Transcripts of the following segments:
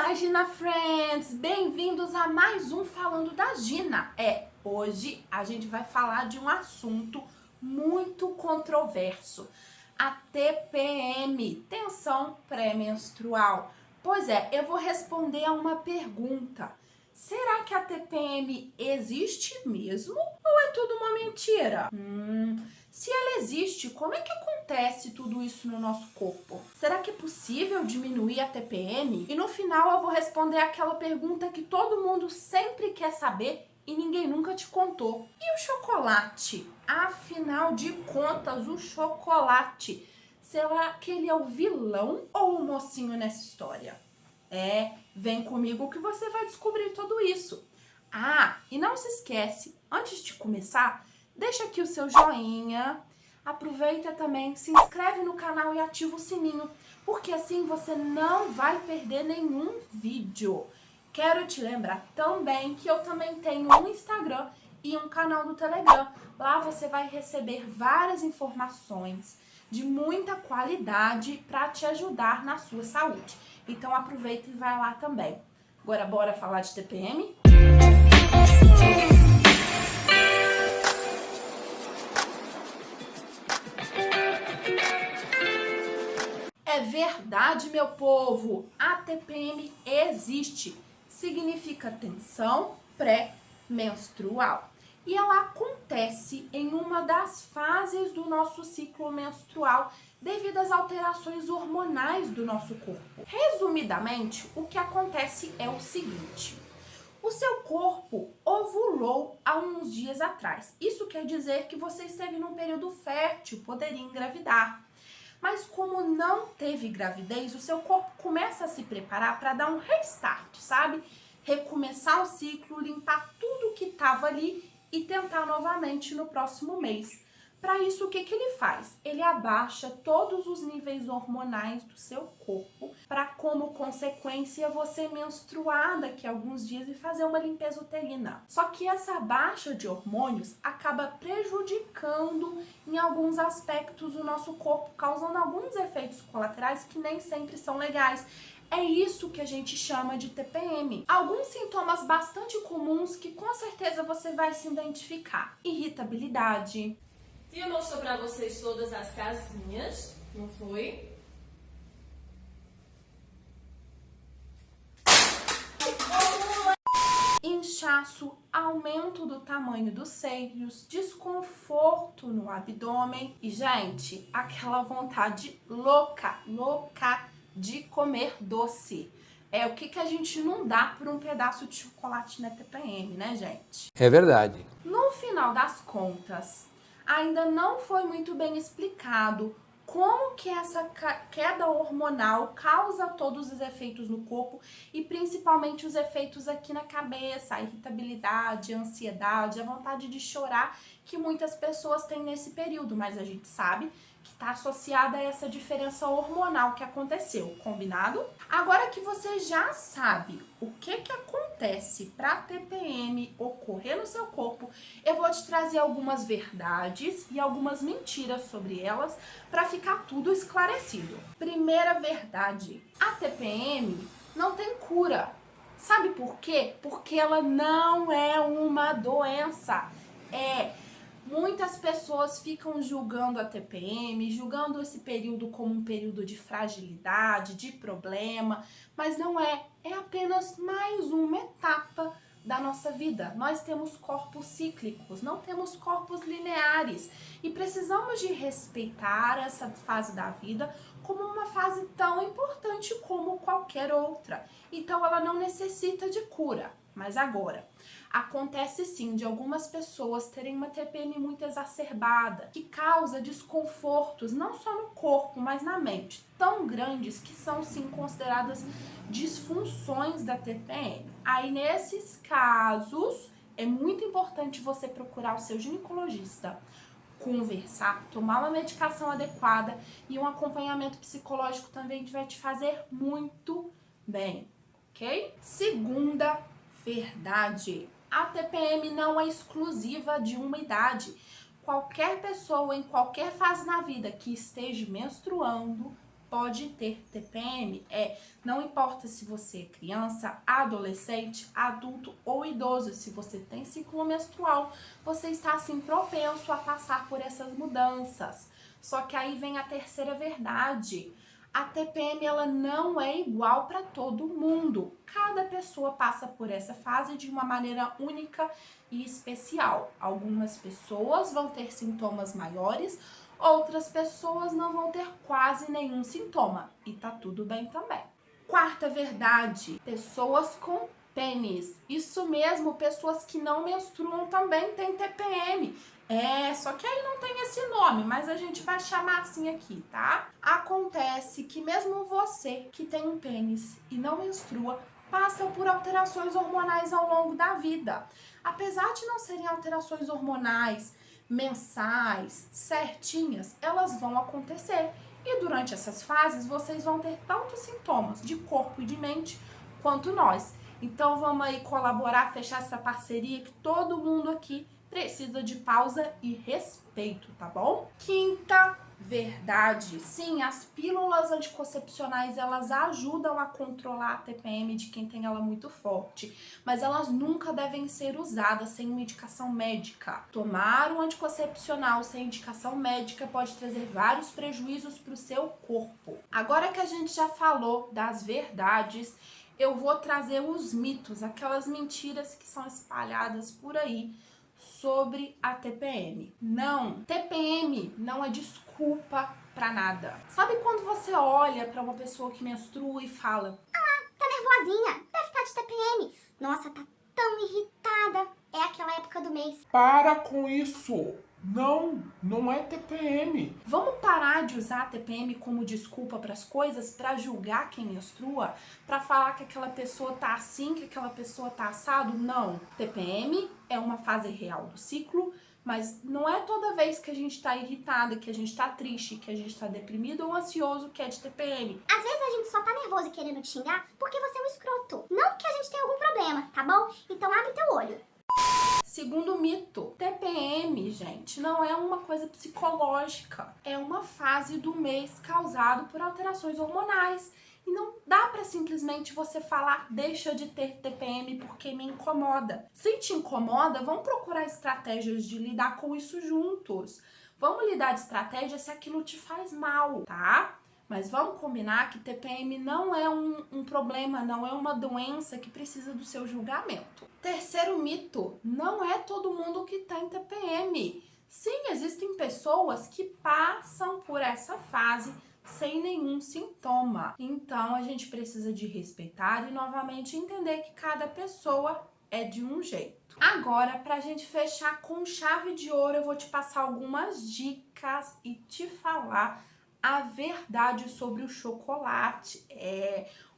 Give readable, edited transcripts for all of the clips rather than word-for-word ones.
Fala, Gina Friends! Bem-vindos a mais um Falando da Gina. Hoje a gente vai falar de um assunto muito controverso. A TPM, tensão pré-menstrual. Pois é, eu vou responder a uma pergunta. Será que a TPM existe mesmo ou é tudo uma mentira? Se ela existe, como é que acontece tudo isso no nosso corpo? Será que é possível diminuir a TPM? E no final eu vou responder aquela pergunta que todo mundo sempre quer saber e ninguém nunca te contou. E o chocolate? Afinal de contas, o chocolate, será que ele é o vilão ou o mocinho nessa história? Vem comigo que você vai descobrir tudo isso. E não se esquece, antes de começar, deixa aqui o seu joinha, aproveita também, se inscreve no canal e ativa o sininho, porque assim você não vai perder nenhum vídeo. Quero te lembrar também que eu também tenho um Instagram e um canal no Telegram. Lá você vai receber várias informações de muita qualidade para te ajudar na sua saúde. Então aproveita e vai lá também. Agora bora falar de TPM? É verdade, meu povo, a TPM existe. Significa tensão pré-menstrual. E ela acontece em uma das fases do nosso ciclo menstrual devido às alterações hormonais do nosso corpo. Resumidamente, o que acontece é o seguinte: o seu corpo ovulou há uns dias atrás. Isso quer dizer que você esteve num período fértil, poderia engravidar. Mas como não teve gravidez, o seu corpo começa a se preparar para dar um restart, sabe? Recomeçar o ciclo, limpar tudo que estava ali e tentar novamente no próximo mês. Para isso, o que ele faz? Ele abaixa todos os níveis hormonais do seu corpo para, como consequência, você menstruar daqui a alguns dias e fazer uma limpeza uterina. Só que essa baixa de hormônios acaba prejudicando em alguns aspectos o nosso corpo, causando alguns efeitos colaterais que nem sempre são legais. É isso que a gente chama de TPM. Alguns sintomas bastante comuns que com certeza você vai se identificar: irritabilidade. Tia mostrou pra vocês todas as casinhas, não foi? Inchaço, aumento do tamanho dos seios, desconforto no abdômen e, gente, aquela vontade louca de comer doce. O que a gente não dá por um pedaço de chocolate na TPM, né, gente? É verdade. No final das contas, ainda não foi muito bem explicado como que essa queda hormonal causa todos os efeitos no corpo e principalmente os efeitos aqui na cabeça, a irritabilidade, a ansiedade, a vontade de chorar que muitas pessoas têm nesse período, mas a gente sabe que está associada a essa diferença hormonal que aconteceu, combinado? Agora que você já sabe o que acontece para a TPM ocorrer no seu corpo, eu vou te trazer algumas verdades e algumas mentiras sobre elas para ficar tudo esclarecido. Primeira verdade: a TPM não tem cura. Sabe por quê? Porque ela não é uma doença. Muitas pessoas ficam julgando a TPM, julgando esse período como um período de fragilidade, de problema, mas não é. É apenas mais uma etapa da nossa vida. Nós temos corpos cíclicos, não temos corpos lineares e precisamos de respeitar essa fase da vida como uma fase tão importante como qualquer outra. Então ela não necessita de cura. Mas agora, acontece sim de algumas pessoas terem uma TPM muito exacerbada, que causa desconfortos não só no corpo, mas na mente, tão grandes que são sim consideradas disfunções da TPM. Aí nesses casos, é muito importante você procurar o seu ginecologista, conversar, tomar uma medicação adequada e um acompanhamento psicológico também vai te fazer muito bem, ok? Segunda verdade: a TPM não é exclusiva de uma idade. Qualquer pessoa em qualquer fase na vida que esteja menstruando pode ter TPM. Não importa se você é criança, adolescente, adulto ou idoso, se você tem ciclo menstrual, você está assim propenso a passar por essas mudanças. Só que aí vem a terceira verdade. A TPM ela não é igual para todo mundo. Cada pessoa passa por essa fase de uma maneira única e especial. Algumas pessoas vão ter sintomas maiores, outras pessoas não vão ter quase nenhum sintoma. E tá tudo bem também. Quarta verdade: pessoas com pênis. Isso mesmo, pessoas que não menstruam também têm TPM. Só que aí não tem esse nome, mas a gente vai chamar assim aqui, tá? Acontece que mesmo você que tem um pênis e não menstrua, passa por alterações hormonais ao longo da vida. Apesar de não serem alterações hormonais mensais, certinhas, elas vão acontecer. E durante essas fases, vocês vão ter tantos sintomas de corpo e de mente quanto nós. Então vamos aí colaborar, fechar essa parceria que todo mundo aqui precisa de pausa e respeito, tá bom? Quinta verdade: sim, as pílulas anticoncepcionais elas ajudam a controlar a TPM de quem tem ela muito forte, mas elas nunca devem ser usadas sem uma indicação médica. Tomar um anticoncepcional sem indicação médica pode trazer vários prejuízos para o seu corpo. Agora que a gente já falou das verdades, eu vou trazer os mitos, aquelas mentiras que são espalhadas por aí sobre a TPM. Não, TPM não é desculpa pra nada. Sabe quando você olha pra uma pessoa que menstrua e fala: tá nervosinha, deve estar de TPM. Nossa, tá tão irritada. É aquela época do mês. Para com isso! Não é TPM. vamos parar de usar a TPM como desculpa para as coisas, para julgar quem menstrua, para falar que aquela pessoa tá assim, que aquela pessoa tá assado? Não. TPM é uma fase real do ciclo, mas não é toda vez que a gente tá irritada, que a gente tá triste, que a gente tá deprimido ou ansioso que é de TPM. Às vezes a gente só tá nervoso e querendo te xingar porque você é um escroto. Não porque a gente tem algum problema, tá bom? Então abre teu olho. Segundo mito, TPM, gente, não é uma coisa psicológica. É uma fase do mês causado por alterações hormonais. E não dá pra simplesmente você falar, deixa de ter TPM porque me incomoda. Se te incomoda, vamos procurar estratégias de lidar com isso juntos. Vamos lidar de estratégia se aquilo te faz mal, tá? Mas vamos combinar que TPM não é um problema, não é uma doença que precisa do seu julgamento. Terceiro mito: não é todo mundo que tem TPM. Sim, existem pessoas que passam por essa fase sem nenhum sintoma. Então a gente precisa de respeitar e novamente entender que cada pessoa é de um jeito. Agora, pra gente fechar com chave de ouro, eu vou te passar algumas dicas e te falar a verdade sobre o chocolate,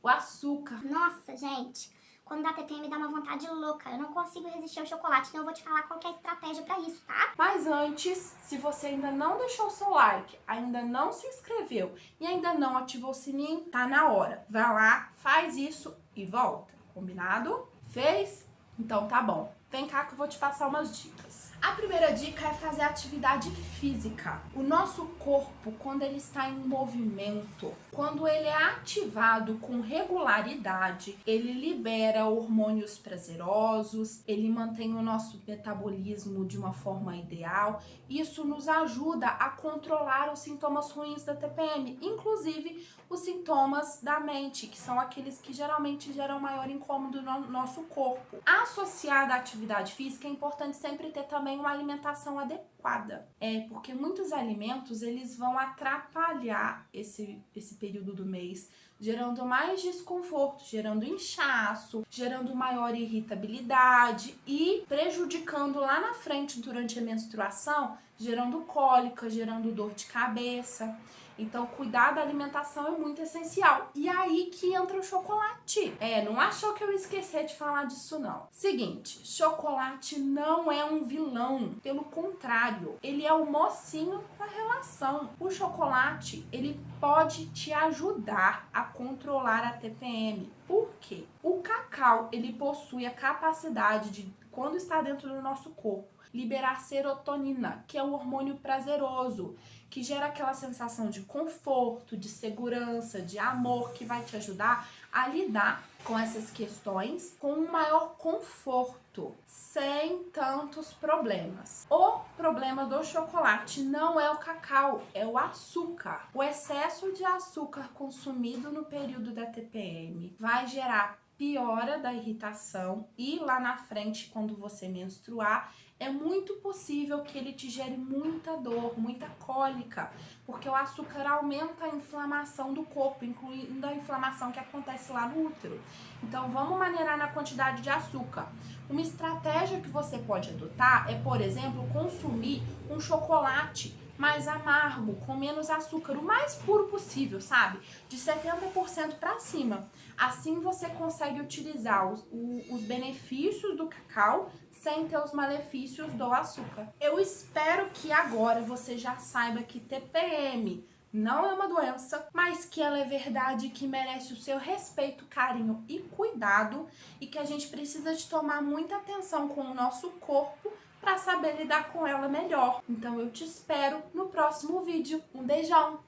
o açúcar. Nossa, gente, quando dá TPM dá uma vontade louca. Eu não consigo resistir ao chocolate, então eu vou te falar qual que é a estratégia pra isso, tá? Mas antes, se você ainda não deixou o seu like, ainda não se inscreveu e ainda não ativou o sininho, tá na hora. Vai lá, faz isso e volta. Combinado? Fez? Então tá bom. Vem cá que eu vou te passar umas dicas. A primeira dica é fazer atividade física. O nosso corpo, quando ele está em movimento, quando ele é ativado com regularidade, ele libera hormônios prazerosos, ele mantém o nosso metabolismo de uma forma ideal. Isso nos ajuda a controlar os sintomas ruins da TPM, inclusive os sintomas da mente, que são aqueles que geralmente geram maior incômodo no nosso corpo. Associada à atividade física, é importante sempre ter também uma alimentação adequada. Porque muitos alimentos, eles vão atrapalhar esse período do mês, gerando mais desconforto, gerando inchaço, gerando maior irritabilidade e prejudicando lá na frente durante a menstruação, gerando cólica, gerando dor de cabeça. Então, cuidar da alimentação é muito essencial. E aí que entra o chocolate. Não achou que eu ia esquecer de falar disso, não. Seguinte, chocolate não é um vilão. Pelo contrário, ele é o mocinho da relação. O chocolate, ele pode te ajudar a controlar a TPM. Por quê? O cacau, ele possui a capacidade de, quando está dentro do nosso corpo, liberar serotonina, que é um hormônio prazeroso, que gera aquela sensação de conforto, de segurança, de amor, que vai te ajudar a lidar com essas questões com um maior conforto, sem tantos problemas. O problema do chocolate não é o cacau, é o açúcar. O excesso de açúcar consumido no período da TPM vai gerar piora da irritação e lá na frente, quando você menstruar, é muito possível que ele te gere muita dor, muita cólica, porque o açúcar aumenta a inflamação do corpo, incluindo a inflamação que acontece lá no útero. Então, vamos maneirar na quantidade de açúcar. Uma estratégia que você pode adotar é, por exemplo, consumir um chocolate mais amargo, com menos açúcar, o mais puro possível, sabe? De 70% para cima. Assim você consegue utilizar os benefícios do cacau sem ter os malefícios do açúcar. Eu espero que agora você já saiba que TPM não é uma doença, mas que ela é verdade, que merece o seu respeito, carinho e cuidado, e que a gente precisa de tomar muita atenção com o nosso corpo para saber lidar com ela melhor. Então eu te espero no próximo vídeo. Um beijão!